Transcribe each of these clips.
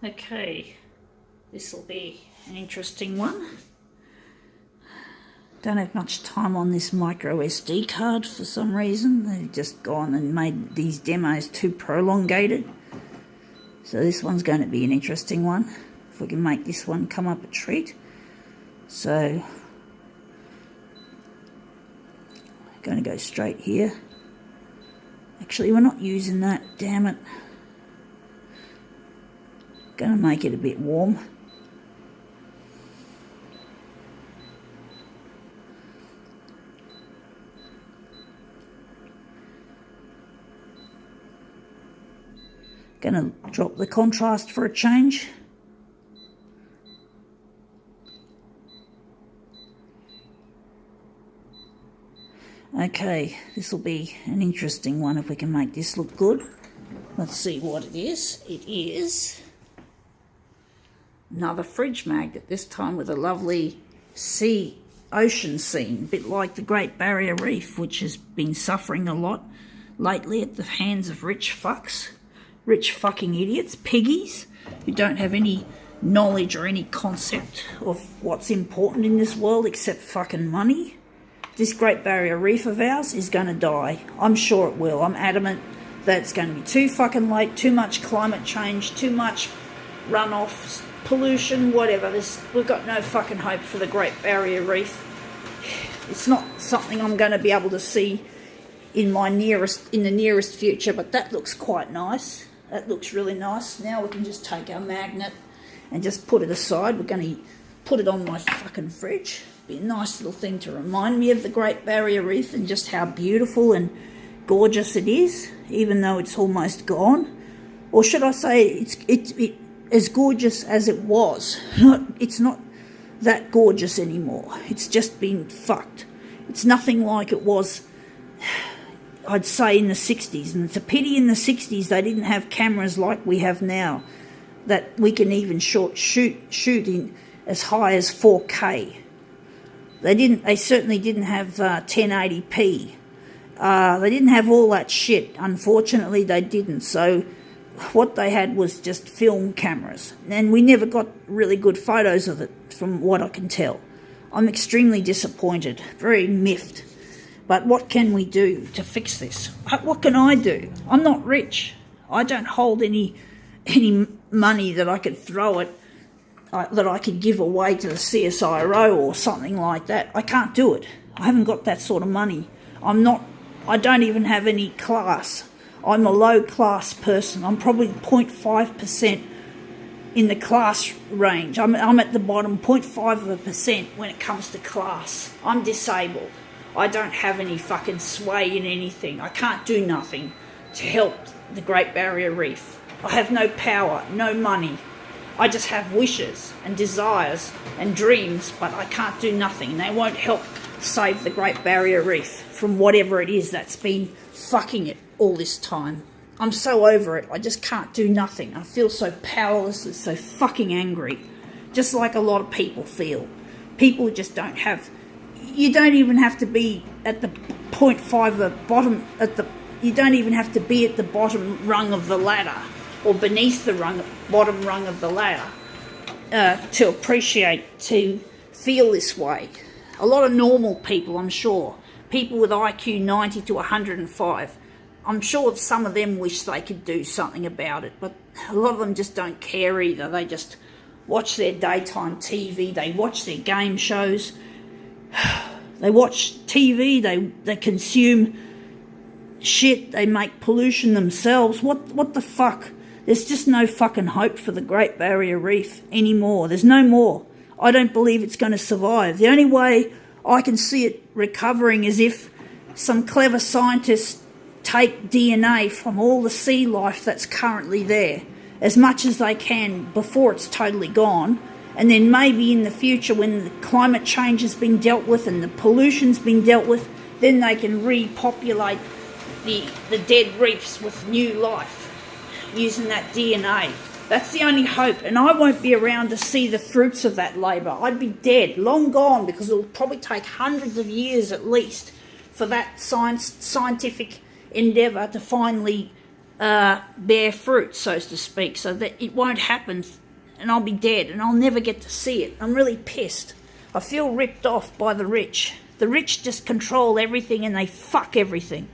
Okay, this will be an interesting one. Don't have much time on this micro SD card for some reason. They've just gone and made these demos too prolongated. So this one's going to be an interesting one. If we can make this one come up a treat. So, I'm going to go straight here. Actually, we're not using that, damn it. Going to make it a bit warm. Going to drop the contrast for a change. Okay, this will be an interesting one if we can make this look good. Let's see what it is. It is another fridge magnet, this time with a lovely ocean scene, a bit like the Great Barrier Reef, which has been suffering a lot lately at the hands of rich fucking idiots, piggies, who don't have any knowledge or any concept of what's important in this world except fucking money. This Great Barrier Reef of ours is going to die. I'm sure it will. I'm adamant that it's going to be too fucking late, too much climate change, too much runoff, pollution, whatever. We've got no fucking hope for the Great Barrier Reef. It's not something I'm going to be able to see in the nearest future, but that looks quite nice. That looks really nice. Now we can just take our magnet and just put it aside. We're going to put it on my fucking fridge. Be a nice little thing to remind me of the Great Barrier Reef and just how beautiful and gorgeous it is, even though it's almost gone. Or should I say it's as gorgeous as it was. It's not that gorgeous anymore. It's just been fucked. It's nothing like it was, I'd say, in the 60s. And it's a pity in the 60s they didn't have cameras like we have now, that we can even shoot in as high as 4K. They certainly didn't have 1080p. They didn't have all that shit. Unfortunately, they didn't. So what they had was just film cameras. And we never got really good photos of it, from what I can tell. I'm extremely disappointed, very miffed. But what can we do to fix this? What can I do? I'm not rich. I don't hold any money that I could throw at, that I could give away to the CSIRO or something like that. I can't do it. I haven't got that sort of money. I don't even have any class. I'm a low class person. I'm probably 0.5% in the class range. I'm at the bottom, 0.5% when it comes to class. I'm disabled. I don't have any fucking sway in anything. I can't do nothing to help the Great Barrier Reef. I have no power, no money. I just have wishes and desires and dreams, but I can't do nothing. They won't help save the Great Barrier Reef from whatever it is that's been fucking it all this time. I'm so over it. I just can't do nothing. I feel so powerless and so fucking angry. Just like a lot of people feel. People just don't have... You don't even have to be at the 0.5 the bottom... You don't even have to be at the bottom rung of the ladder, or beneath the bottom rung of the ladder, to appreciate, to feel this way. A lot of normal people, I'm sure, people with IQ 90 to 105, I'm sure some of them wish they could do something about it, but a lot of them just don't care either. They just watch their daytime TV, they watch their game shows, they watch TV, they consume shit, they make pollution themselves. What the fuck? There's just no fucking hope for the Great Barrier Reef anymore. There's no more. I don't believe it's going to survive. The only way I can see it recovering is if some clever scientists take DNA from all the sea life that's currently there, as much as they can before it's totally gone, and then maybe in the future when the climate change has been dealt with and the pollution's been dealt with, then they can repopulate the dead reefs with new life using that DNA. That's the only hope, and I won't be around to see the fruits of that labour. I'd be dead, long gone, because it'll probably take hundreds of years at least for that scientific endeavour to finally bear fruit, so to speak, so that it won't happen and I'll be dead and I'll never get to see it. I'm really pissed. I feel ripped off by the rich. The rich just control everything and they fuck everything.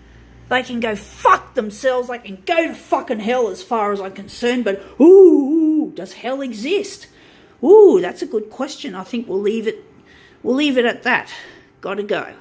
They can go fuck themselves. They can go to fucking hell as far as I'm concerned. But, ooh, does hell exist? Ooh, that's a good question. I think we'll leave it at that. Gotta go.